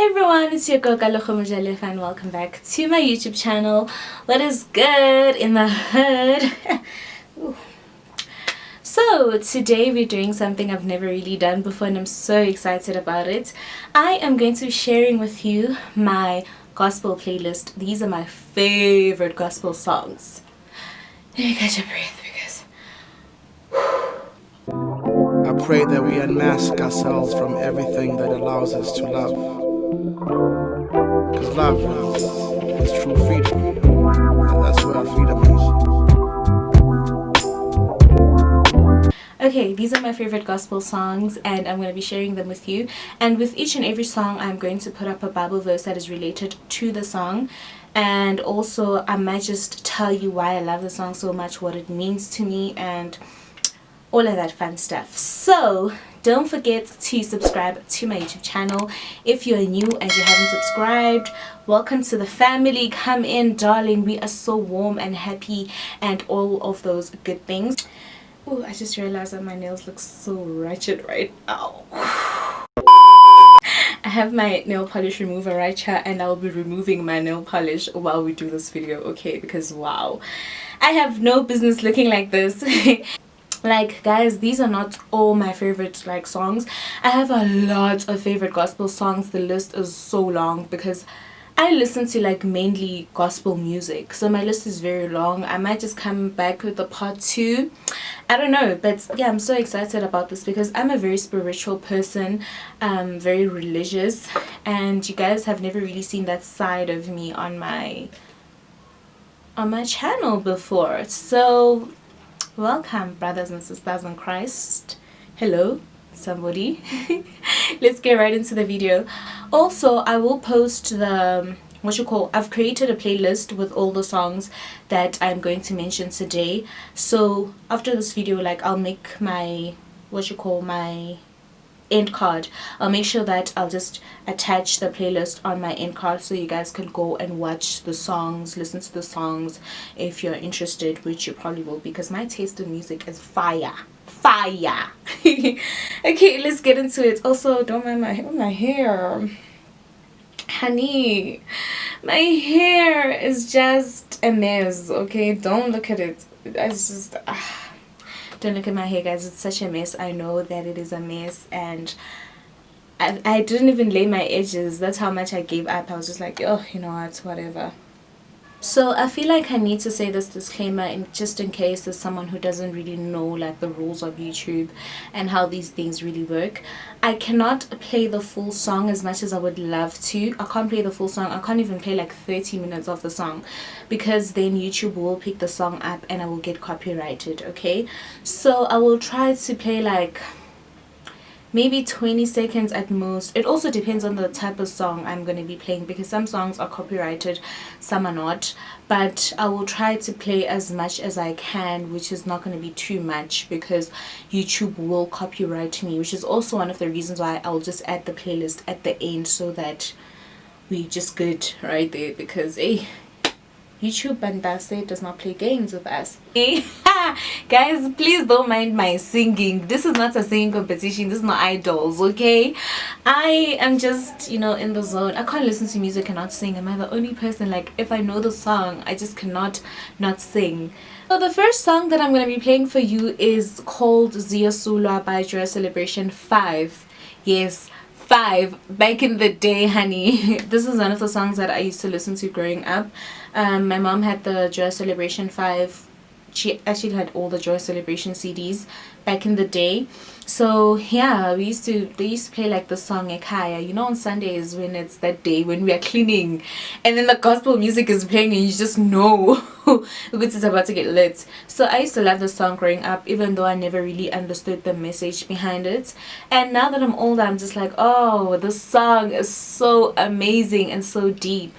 Hi everyone, it's your girl Kalokhomojalefa and welcome back to my YouTube channel. What is good in the hood? Ooh. So today we're doing something I've never really done before and I'm so excited about it. I am going to be sharing with you my gospel playlist. These are my favorite gospel songs. Let me catch a breath because I pray that we unmask ourselves from everything that allows us to love. Because love is true freedom. And that's where our freedom is. Okay, these are my favorite gospel songs and I'm going to be sharing them with you. And with each and every song, I'm going to put up a Bible verse that is related to the song. And also, I might just tell you why I love the song so much, what it means to me, and all of that fun stuff. So don't forget to subscribe to my YouTube channel. If you're new and you haven't subscribed, welcome to the family. Come in, darling. We are so warm and happy and all of those good things. Oh, I just realized that my nails look so wretched right now. I have my nail polish remover right here and I'll be removing my nail polish while we do this video, okay? Because wow, I have no business looking like this. Like guys, these are not all my favorite like songs. I have a lot of favorite gospel songs. The list is so long because I listen to like mainly gospel music, so my list is very long. I might just come back with a part 2, I don't know, but yeah, I'm so excited about this because I'm a very spiritual person, very religious, and you guys have never really seen that side of me on my channel before. So welcome, brothers and sisters in Christ. Hello somebody. Let's get right into the video. Also, I will post the I've created a playlist with all the songs that I'm going to mention today. So after this video, like, I'll make my my end card. I'll make sure that I'll just attach the playlist on my end card so you guys can go and watch the songs, listen to the songs if you're interested, which you probably will because my taste in music is fire. Okay, let's get into it. Also, don't mind my hair, honey. My hair is just a mess. Okay, don't look at it. It's just don't look at my hair, guys. It's such a mess. I know that it is a mess, and I didn't even lay my edges. That's how much I gave up. I was just like, oh, you know what, whatever. So I feel like I need to say this disclaimer just in case there's someone who doesn't really know like the rules of YouTube and how these things really work. I cannot play the full song as much as I would love to. I can't play the full song. I can't even play like 30 minutes of the song because then YouTube will pick the song up and I will get copyrighted, okay? So I will try to play like maybe 20 seconds at most. It also depends on the type of song I'm going to be playing because some songs are copyrighted, some are not, but I will try to play as much as I can, which is not going to be too much because YouTube will copyright me, which is also one of the reasons why I'll just add the playlist at the end so that we just good right there because YouTube Bandase does not play games with us. Guys, please don't mind my singing. This is not a singing competition. This is not idols, okay? I am just, you know, in the zone. I can't listen to music and not sing. Am I the only person? Like, if I know the song, I just cannot not sing. So the first song that I'm going to be playing for you is called Siyasanga by Joy Celebration 5. Yes, 5. Back in the day, honey. This is one of the songs that I used to listen to growing up. My mom had the Joy Celebration 5. She actually had all the Joy Celebration CDs back in the day. So yeah, they used to play like the song Ekaya, you know, on Sundays when it's that day when we are cleaning and then the gospel music is playing and you just know it's about to get lit. So I used to love the song growing up, even though I never really understood the message behind it. And now that I'm older, I'm just like, oh, this song is so amazing and so deep.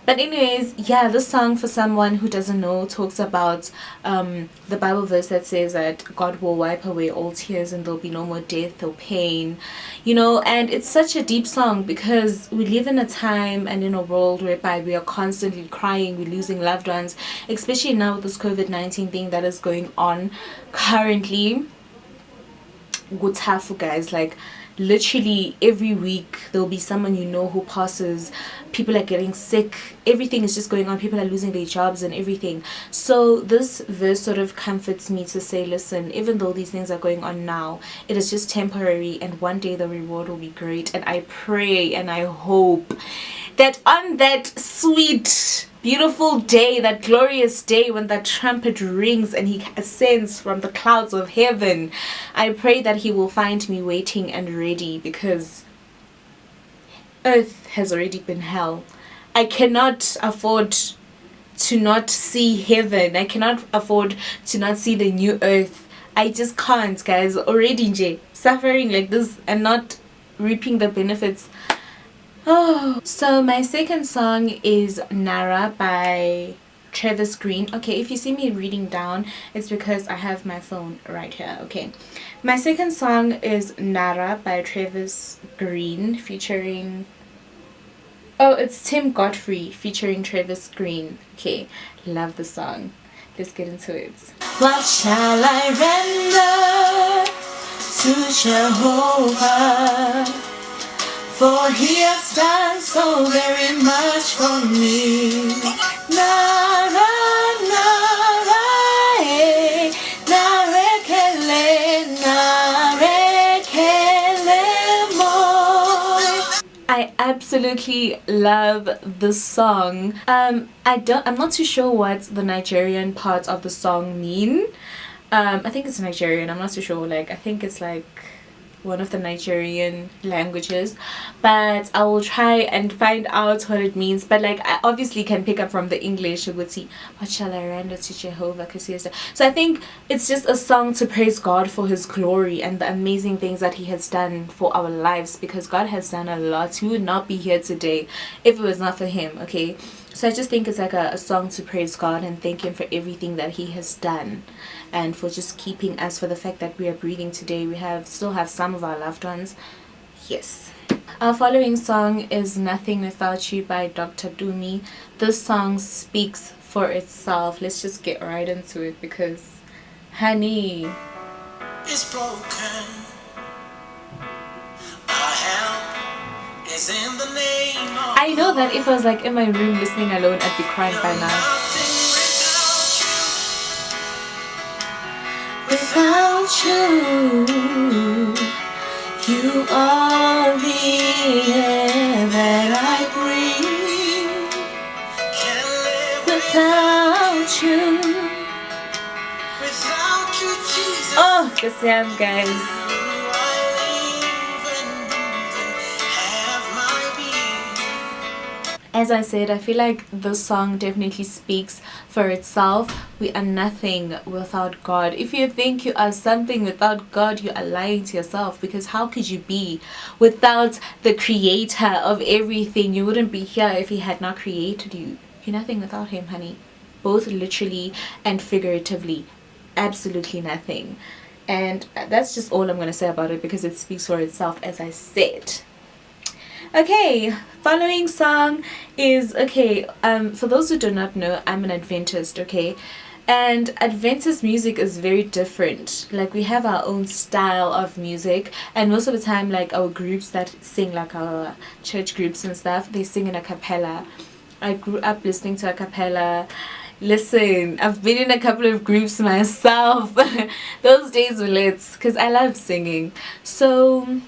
But anyways, yeah, this song, for someone who doesn't know, talks about the Bible verse that says that God will wipe away all tears and there'll be no more death or pain, you know. And it's such a deep song because we live in a time and in a world whereby we are constantly crying, we're losing loved ones, especially now with this COVID-19 thing that is going on currently. Good tough, guys. Like, literally every week there'll be someone you know who passes. People are getting sick, everything is just going on, people are losing their jobs and everything. So this verse sort of comforts me to say, listen, even though these things are going on now, it is just temporary and one day the reward will be great. And I pray and I hope that on that sweet, beautiful day, that glorious day when that trumpet rings and he ascends from the clouds of heaven, I pray that he will find me waiting and ready, because earth has already been hell. I cannot afford to not see heaven. I cannot afford to not see the new earth. I just can't, guys. Already nje, suffering like this and not reaping the benefits. Oh, so my second song is Nara by Travis Green. Okay, if you see me reading down, it's because I have my phone right here. Okay, my second song is Nara by Travis Green featuring, oh, it's Tim Godfrey featuring Travis Green. Okay, love the song. Let's get into it. What shall I render to Jehovah? For he has done so very much for me. Nara, nara, narekele, narekele mo. I absolutely love this song. I'm not too sure what the Nigerian parts of the song mean. I think it's Nigerian. I'm not too sure. Like, I think it's like one of the Nigerian languages, but I will try and find out what it means. But like, I obviously can pick up from the English. It would see, what shall I render to Jehovah? So I think it's just a song to praise God for his glory and the amazing things that he has done for our lives, because God has done a lot. We would not be here today if it was not for him. Okay, so I just think it's like a song to praise God and thank him for everything that he has done, and for just keeping us, for the fact that we are breathing today. We still have some of our loved ones. Yes. Our following song is Nothing Without You by Dr. Dumi. This song speaks for itself. Let's just get right into it, because honey, it's broken. Our help is in the name of, I know that if I was like in my room listening alone, I'd be crying by now. Without you, you are the air that I breathe. Can't live Without you, Jesus. oh, the sound, guys. I live and move and have my being. As I said, I feel like this song definitely speaks for itself. We are nothing without God. If you think you are something without God, you are lying to yourself, because how could you be without the creator of everything? You wouldn't be here if he had not created you. You're nothing without him, honey. Both literally and figuratively. Absolutely nothing. And that's just all I'm going to say about it, because it speaks for itself, as I said. Okay, following song is, okay, for those who do not know, I'm an Adventist, okay, and Adventist music is very different. Like, we have our own style of music, and most of the time, like, our groups that sing, like our church groups and stuff, they sing in a cappella. I grew up listening to a cappella. Listen, I've been in a couple of groups myself. Those days were lit, because I love singing. So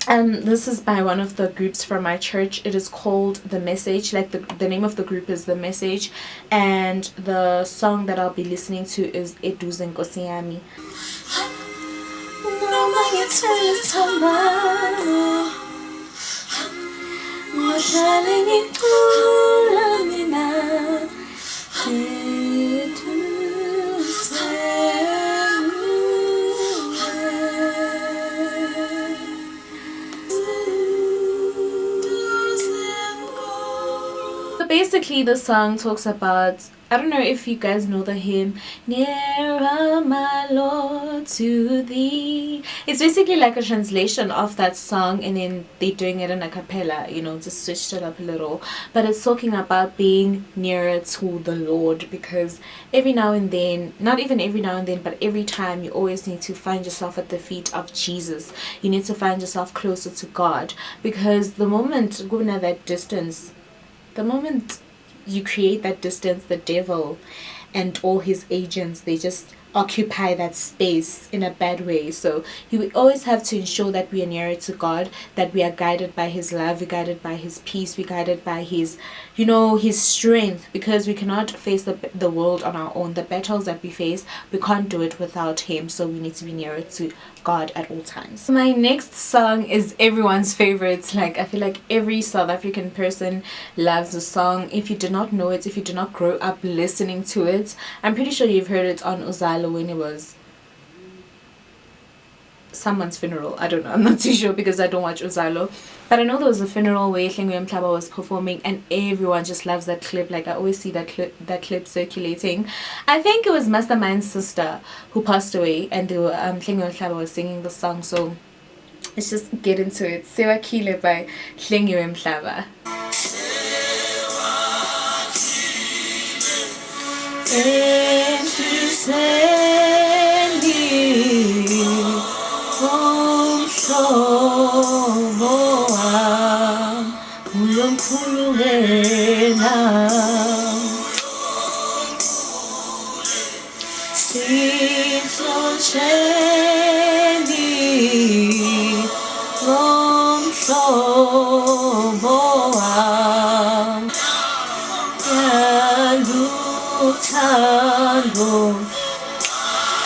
this is by one of the groups from my church. It is called The Message. Like, the name of the group is The Message, and the song that I'll be listening to is Eduze Nkosi Yami. basically the song talks about, I don't know if you guys know the hymn, Nearer my Lord to thee. It's basically like a translation of that song, and then they're doing it in a cappella, you know, just switched it up a little. But it's talking about being nearer to the Lord, because every now and then, not even every now and then, but every time, you always need to find yourself at the feet of Jesus. You need to find yourself closer to God, because the moment going at that distance, the moment you create that distance, the devil and all his agents, they just occupy that space in a bad way. So you always have to ensure that we are nearer to God, that we are guided by his love, we're guided by his peace, we're guided by his, you know, his strength, because we cannot face the world on our own. The battles that we face, we can't do it without him. So we need to be nearer to God at all times. My next song is everyone's favorite. Like, I feel like every South African person loves the song. If you did not know it, if you did not grow up listening to it, I'm pretty sure you've heard it on Uzalo when it was someone's funeral. I don't know, I'm not too sure because I don't watch Uzalo, but I know there was a funeral where Hlengwe Mhlaba was performing and everyone just loves that clip. Like, I always see that clip circulating. I think it was Mastermind's sister who passed away, and they were Hlengwe Mhlaba was singing the song. So let's just get into it. Sewakile by Hlengwe Mhlaba.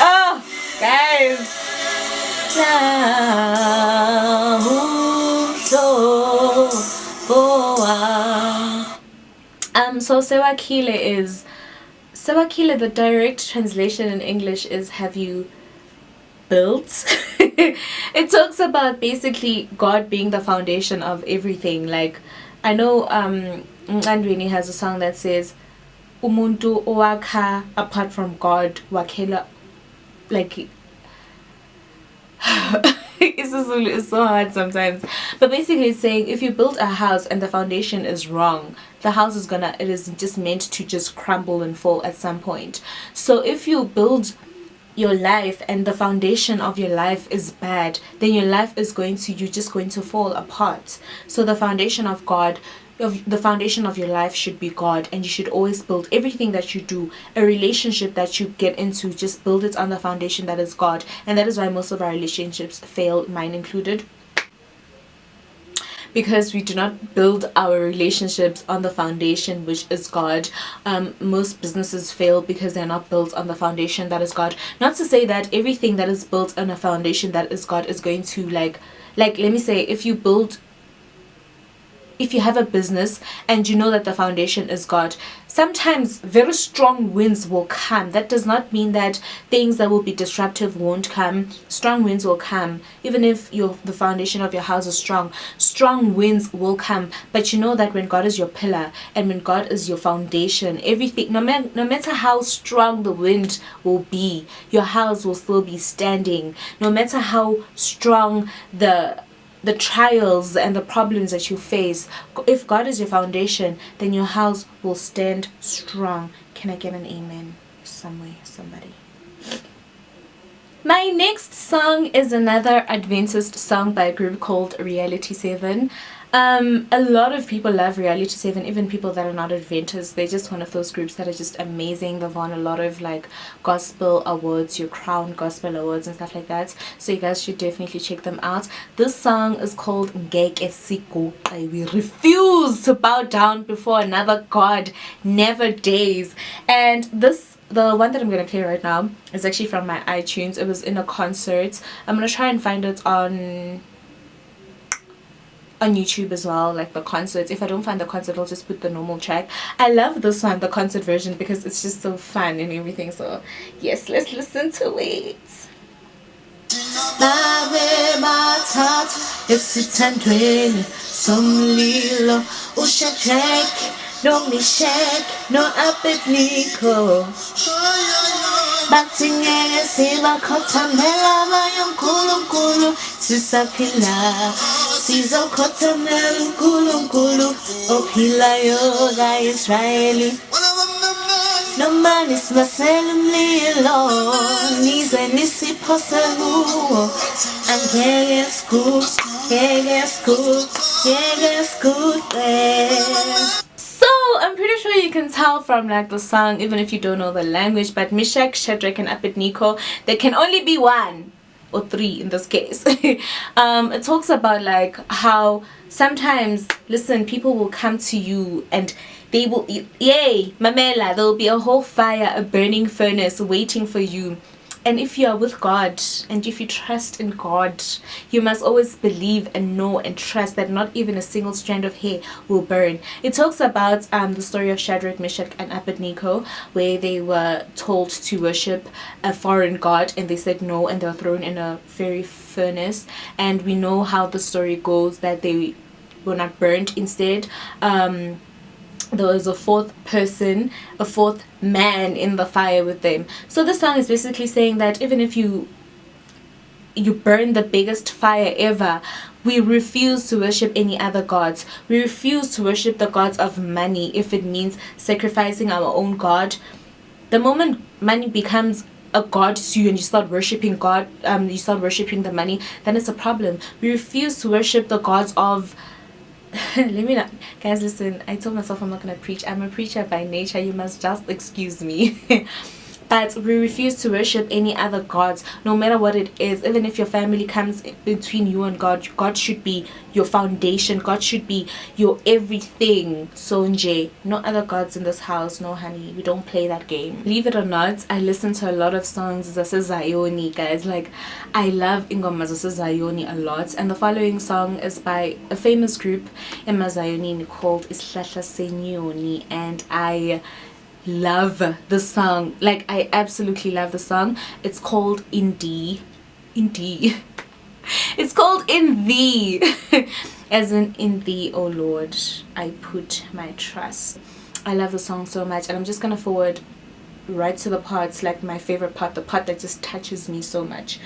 Oh, guys. So Sewakile, the direct translation in English is have you built? It talks about basically God being the foundation of everything. Like, I know Andrini has a song that says umuntu owakha apart from God wakhela, like it's so hard sometimes, but basically it's saying if you build a house and the foundation is wrong, the house is it is just meant to just crumble and fall at some point. So if you build your life and the foundation of your life is bad, then your life is you're just going to fall apart. So the foundation of your life should be God, and you should always build everything that you do, a relationship that you get into, just build it on the foundation that is God. And that is why most of our relationships fail, mine included, because we do not build our relationships on the foundation which is God. Most businesses fail because they're not built on the foundation that is God. Not to say that everything that is built on a foundation that is God is going to like let me say, if you have a business and you know that the foundation is God, sometimes very strong winds will come. That does not mean that things that will be disruptive won't come. Strong winds will come. Even if the foundation of your house is strong, strong winds will come. But you know that when God is your pillar and when God is your foundation, everything, no matter how strong the wind will be, your house will still be standing. No matter how strong the trials and the problems that you face, if God is your foundation, then your house will stand strong. Can I get an amen somewhere, somebody? My next song is another Adventist song by a group called Reality 7. A lot of people love Reality 7, even people that are not Adventists. They're just one of those groups that are just amazing. They've won a lot of like gospel awards, your Crown Gospel Awards and stuff like that. So you guys should definitely check them out. This song is called Ngeke Siguqe. We refuse to bow down before another God, never days. And the one that I'm going to play right now is actually from my iTunes. It was in a concert. I'm going to try and find it on YouTube as well, like the concerts. If I don't find the concert, I'll just put the normal track. I love this one, the concert version, because it's just so fun and everything. So yes, let's listen to it. no Meshach, no Abednego. Bathi ngeke sibakhothamela bayonkulunkulu sisaphila sizokhothamela uNkulunkulu ophilayo ka-Israyeli. Noma nisibasela umlilo nize nisiphose kuwo angeke siguqe. So I'm pretty sure you can tell from like the song, even if you don't know the language, but Meshach, Shadrach and Abednego, there can only be one or three in this case. It talks about like how sometimes, listen, people will come to you and they will, yay, mamela, there will be a whole fire, a burning furnace waiting for you. And if you are with God and if you trust in God, you must always believe and know and trust that not even a single strand of hair will burn. It talks about the story of Shadrach, Meshach and Abednego, where they were told to worship a foreign god and they said no, and they were thrown in a fiery furnace. And we know how the story goes, that they were not burnt. Instead, there was a fourth man in the fire with them. So the song is basically saying that even if you burn the biggest fire ever, we refuse to worship any other gods. We refuse to worship the gods of money if it means sacrificing our own god. The moment money becomes a god to you and you start worshiping God, you start worshiping the money, then it's a problem. We refuse to worship the gods of let me not, guys, listen, I told myself I'm not gonna preach. I'm a preacher by nature, you must just excuse me. But we refuse to worship any other gods, no matter what it is. Even if your family comes between you and God, God should be your foundation. God should be your everything. So nje, no other gods in this house. No, honey, we don't play that game. Believe it or not, I listen to a lot of songs zasezayoni, guys. Like, I love ingoma zasezayoni a lot. And the following song is by a famous group in Mazayoni called Isihlahla Senyoni, and I love the song. Like, I absolutely love the song. It's called In Thee. It's called In Thee. As in Thee, oh Lord, I put my trust. I love the song so much, and I'm just gonna forward right to the parts, like my favorite part, the part that just touches me so much.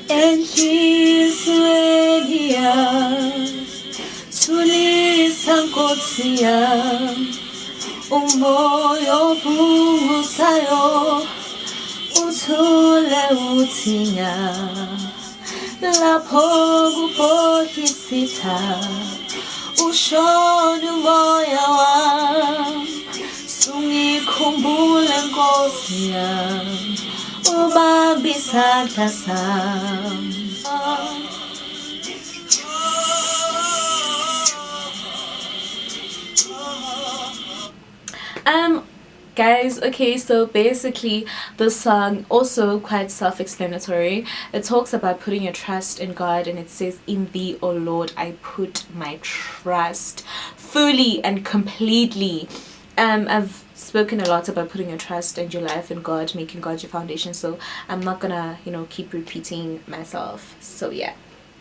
And he's Siyasanga umoya ovungusayo uthule uthinya lapho kubhodlisitha ushona umoya wami sungikhumbule Nkosi yami ubambe isandla sami. Guys, okay, so basically the song also quite self-explanatory. It talks about putting your trust in God, and it says, in Thee, O Lord, I put my trust fully and completely. I've spoken a lot about putting your trust and your life in God, making God your foundation, so I'm not gonna, keep repeating myself. So yeah,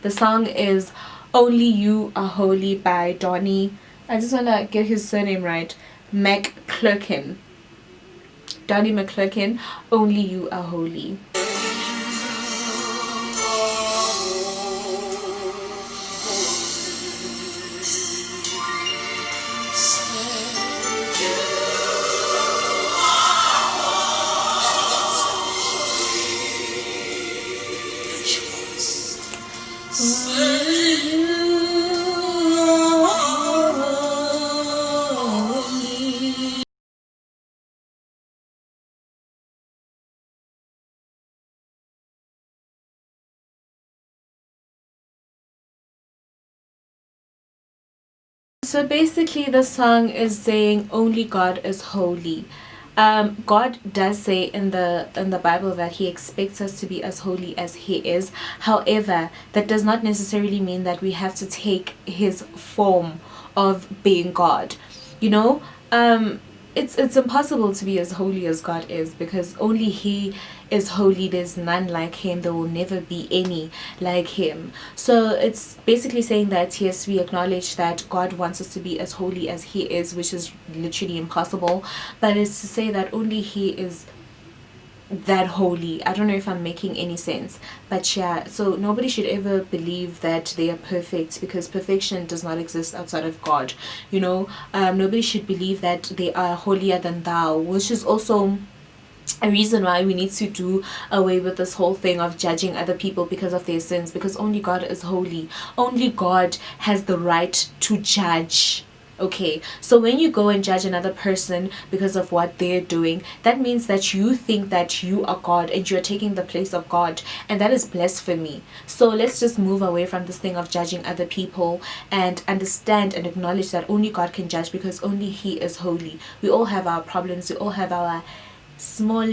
the song is Only You Are Holy by Donnie, I just wanna get his surname right, McClurkin. Donnie McClurkin, Only You Are Holy. So basically the song is saying only God is holy. God does say in the Bible that he expects us to be as holy as he is. However, that does not necessarily mean that we have to take his form of being God. it's impossible to be as holy as God is, because only He is holy. There's none like Him. There will never be any like Him. So it's basically saying that yes, we acknowledge that God wants us to be as holy as He is, which is literally impossible, but it's to say that only He is that holy. I don't know if I'm making any sense, but yeah, so nobody should ever believe that they are perfect, because perfection does not exist outside of God, you know. Nobody should believe that they are holier than thou, which is also a reason why we need to do away with this whole thing of judging other people because of their sins, because only God is holy. Only God has the right to judge. Okay, so when you go and judge another person because of what they're doing, that means that you think that you are God and you're taking the place of God, and that is blasphemy. So let's just move away from this thing of judging other people and understand and acknowledge that only God can judge, because only He is holy. We all have our problems, we all have our small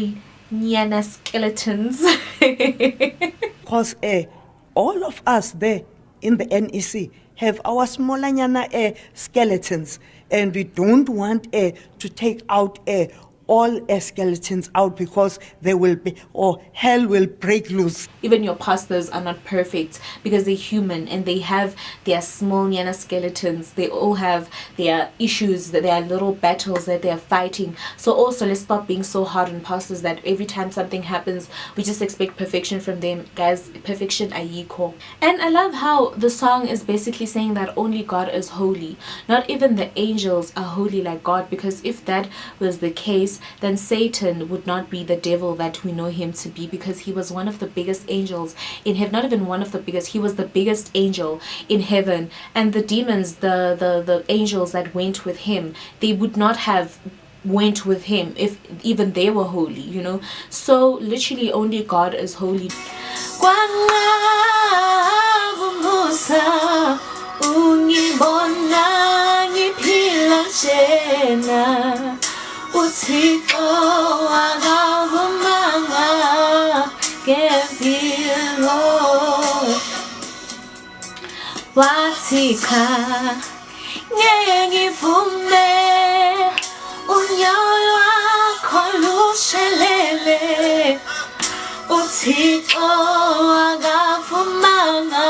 nyana skeletons. Because all of us there in the NEC have our smallanyana skeletons, and we don't want to take out all skeletons out, because they will be, or hell will break loose. Even your pastors are not perfect, because they're human and they have their small nyana skeletons. They all have their issues, their little battles that they're fighting. So also, let's stop being so hard on pastors that every time something happens we just expect perfection from them. Guys, perfection ayikho. And I love how the song is basically saying that only God is holy. Not even the angels are holy like God, because if that was the case, then Satan would not be the devil that we know him to be, because he was one of the biggest angels in heaven. Not even one of the biggest, he was the biggest angel in heaven. And the demons, the angels that went with him, they would not have went with him if even they were holy, you know. So literally only God is holy. uThixo akavumanga ngempilo wathi cha ngeke ngivume unyawo lwakho lushelele uThixo akavumanga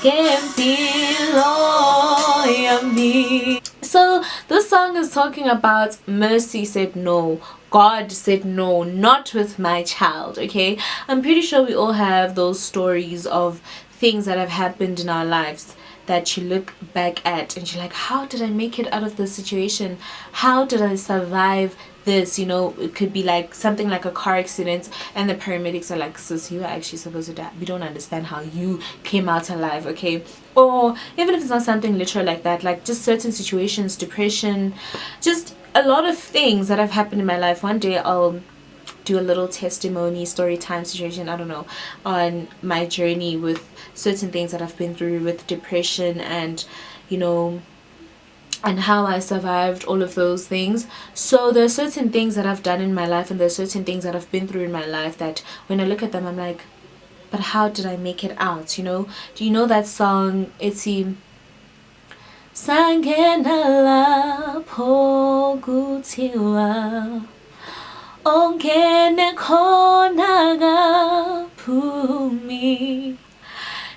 ngempilo yami. So this song is talking about mercy said no. God said no, not with my child. Okay, I'm pretty sure we all have those stories of things that have happened in our lives that you look back at and you're like, how did I make it out of this situation? How did I survive this? You know, it could be like something like a car accident and the paramedics are like, sis, you are actually supposed to die. We don't understand how you came out alive. Okay, or even if it's not something literal like that, like just certain situations, depression, just a lot of things that have happened in my life. One day I'll do a little testimony, story time situation, I don't know, on my journey with certain things that I've been through with depression, and you know, and how I survived all of those things. So there are certain things that I've done in my life, and there are certain things that I've been through in my life that when I look at them I'm like, but how did I make it out? You know, do you know that song, Etsy Sangena lapho kuthiwa ongene khona kaphumi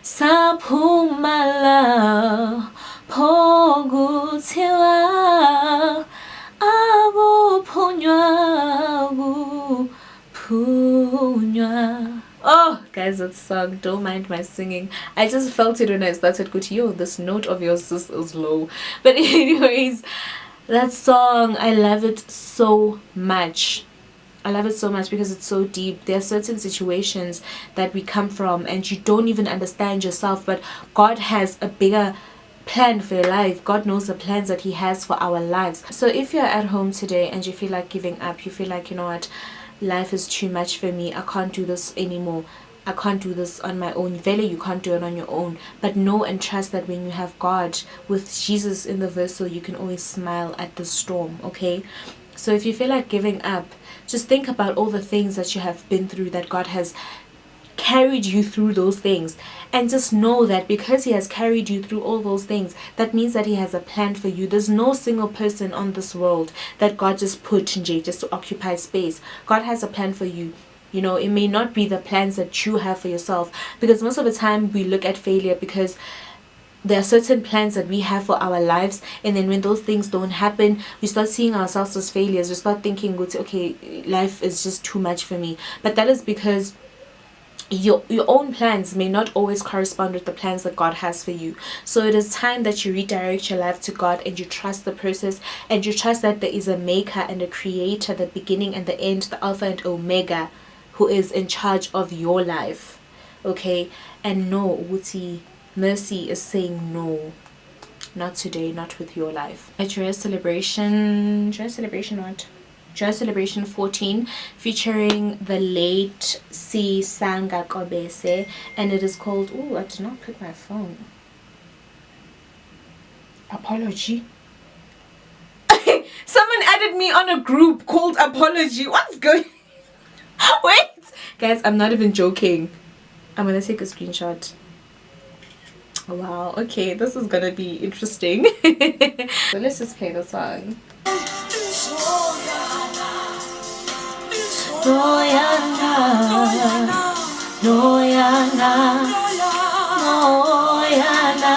saphuma lapho kuthiwa akuphunywa kuphunywa. Oh guys, that song, don't mind my singing, I just felt it when I started. Good, yo, this note of yours is low. But anyways, that song, I love it so much. I love it so much because it's so deep. There are certain situations that we come from and you don't even understand yourself, but God has a bigger plan for your life. God knows the plans that He has for our lives. So if you're at home today and you feel like giving up, you feel like, you know what, life is too much for me, I can't do this anymore, I can't do this on my own. Vele, you can't do it on your own, but know and trust that when you have God with Jesus in the vessel, you can always smile at the storm. Okay, so if you feel like giving up, just think about all the things that you have been through that God has carried you through those things. And just know that because he has carried you through all those things, that means that he has a plan for you. There's no single person on this world that God just put Nje just to occupy space. God has a plan for you. You know, it may not be the plans that you have for yourself, because most of the time we look at failure because there are certain plans that we have for our lives, and then when those things don't happen, we start seeing ourselves as failures. We start thinking, okay, life is just too much for me. But that is because your own plans may not always correspond with the plans that God has for you. So it is time that you redirect your life to God, and you trust the process, and you trust that there is a maker and a creator, the beginning and the end, the Alpha and Omega, who is in charge of your life. Okay? And know, Wuti, mercy is saying no. Not today, not with your life. A Joyous Celebration. Joyous Celebration what? Joyous Celebration 14, featuring the late Sisanga Kobese, and it is called, oh, I did not pick my phone. Apology. Someone added me on a group called Apology. What's going Wait, guys, I'm not even joking. I'm gonna take a screenshot. Wow, okay, this is gonna be interesting. So let's just play the song. Noyana, Noyana, Noyana,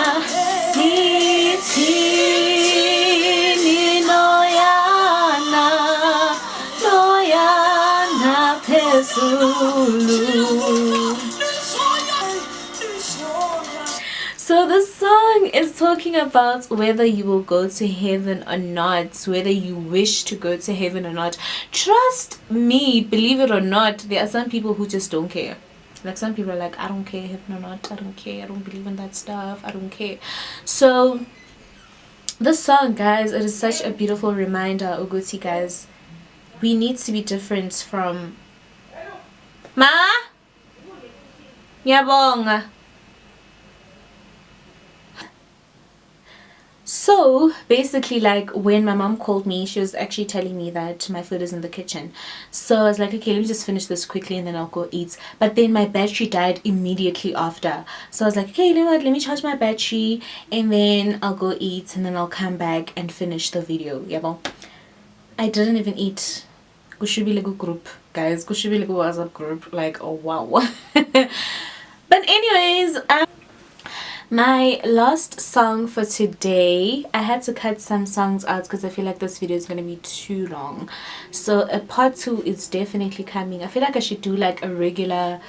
Nitini Noyana, Noyana Pesulu. So the song is talking about whether you will go to heaven or not, whether you wish to go to heaven or not. Trust me, believe it or not, there are some people who just don't care. Like some people are like, I don't care, heaven or not, I don't care, I don't believe in that stuff, I don't care. So this song, guys, it is such a beautiful reminder, Uguti, guys. We need to be different from Ma? Yabong. So basically, like when my mom called me, she was actually telling me that my food is in the kitchen. So I was like, okay, let me just finish this quickly and then I'll go eat. But then my battery died immediately after. So I was like, okay, you know what, let me charge my battery and then I'll go eat and then I'll come back and finish the video. Yeah, well, I didn't even eat. Kushubi Lego group, guys. Kushubi Lego WhatsApp group. Like, oh wow. But anyways, my last song for today, I had to cut some songs out because I feel like this video is going to be too long. So a part 2 is definitely coming. I feel like I should do like a regular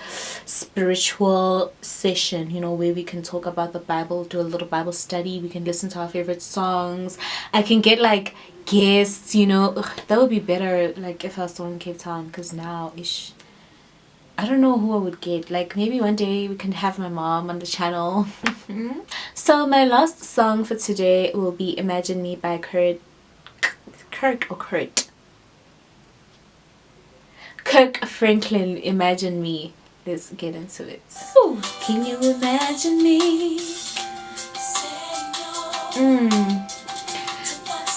spiritual session, you know, where we can talk about the Bible, do a little Bible study. We can listen to our favorite songs. I can get like guests, you know. Ugh, that would be better like if I was still in Cape Town, because now ish, I don't know who I would get. Like maybe one day we can have my mom on the channel. So my last song for today will be Imagine Me by Kirk Franklin. Imagine Me. Let's get into it. Ooh. Can you imagine me?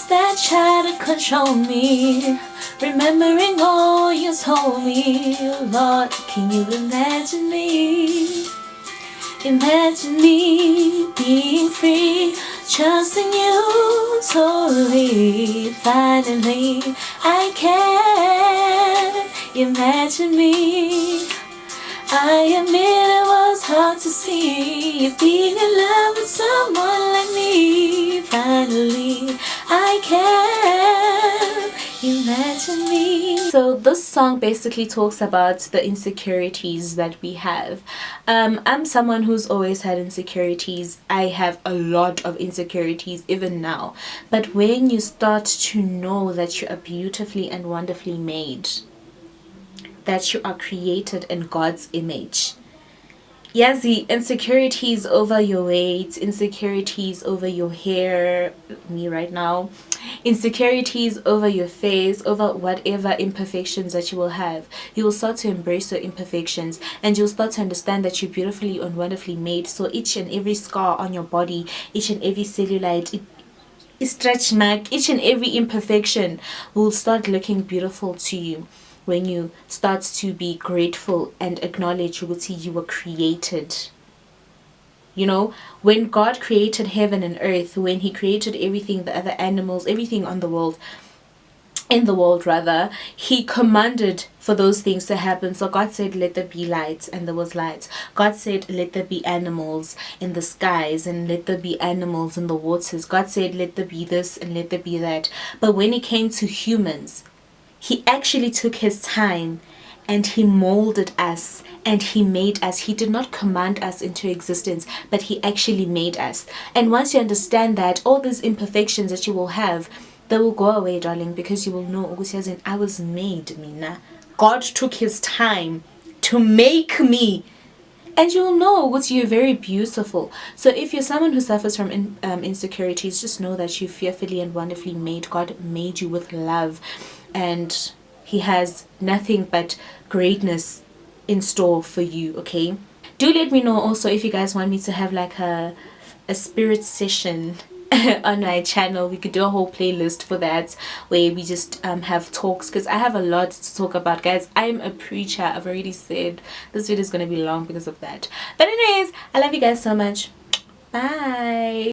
That try to control me, remembering all you told me. Lord, can you imagine me? Imagine me being free, trusting you totally. Finally, I can imagine me. I admit it was hard to see you being in love with someone like me. Finally, I can imagine me. So this song basically talks about the insecurities that we have. I'm someone who's always had insecurities. I have a lot of insecurities even now. But when you start to know that you are beautifully and wonderfully made, that you are created in God's image. Yazi, insecurities over your weight, insecurities over your hair, me right now, insecurities over your face, over whatever imperfections that you will have. You will start to embrace your imperfections, and you'll start to understand that you're beautifully and wonderfully made. So each and every scar on your body, each and every cellulite, stretch mark, each and every imperfection will start looking beautiful to you. when you start to be grateful and acknowledge ukuthi you were created. You know, when God created heaven and earth, when he created everything, the other animals, everything on the world, in the world rather, he commanded for those things to happen. So God said, let there be light, and there was light. God said, let there be animals in the skies, and let there be animals in the waters. God said, let there be this and let there be that. But when it came to humans, he actually took his time and he molded us and he made us. He did not command us into existence, but he actually made us. And once you understand that, all these imperfections that you will have, they will go away, darling, because you will know, I was made, Mina. God took his time to make me. And you'll know what you're very beautiful. So if you're someone who suffers from insecurities, just know that you're fearfully and wonderfully made. God made you with love, and he has nothing but greatness in store for you. Okay, do let me know also if you guys want me to have like a spirit session on my channel. We could do a whole playlist for that, where we just have talks, because I have a lot to talk about, guys. I'm a preacher. I've already said this video is going to be long because of that. But anyways, I love you guys so much. Bye.